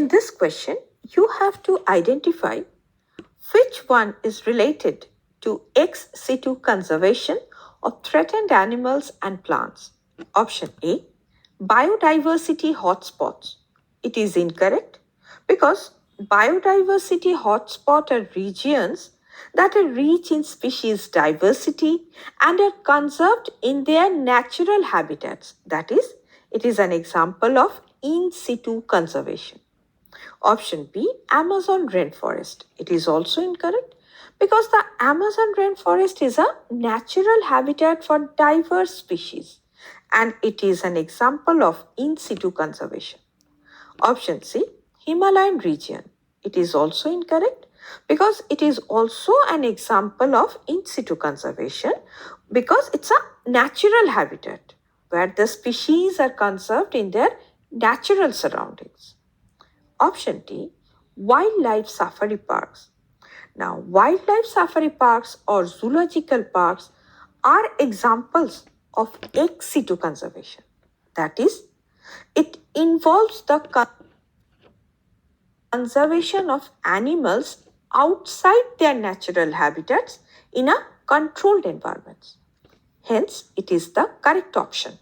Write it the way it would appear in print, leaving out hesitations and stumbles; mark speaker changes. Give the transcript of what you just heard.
Speaker 1: In this question, you have to identify which one is related to ex situ conservation of threatened animals and plants. Option A, biodiversity hotspots. It is incorrect because biodiversity hotspots are regions that are rich in species diversity and are conserved in their natural habitats. That is, it is an example of in situ conservation. Option B, Amazon rainforest. It is also incorrect because the Amazon rainforest is a natural habitat for diverse species and it is an example of in situ conservation. Option C, Himalayan region. It is also incorrect because it is also an example of in situ conservation because it's a natural habitat where the species are conserved in their natural surroundings. Option D, wildlife safari parks. Now, wildlife safari parks or zoological parks are examples of ex situ conservation. That is, it involves the conservation of animals outside their natural habitats in a controlled environment. Hence, it is the correct option.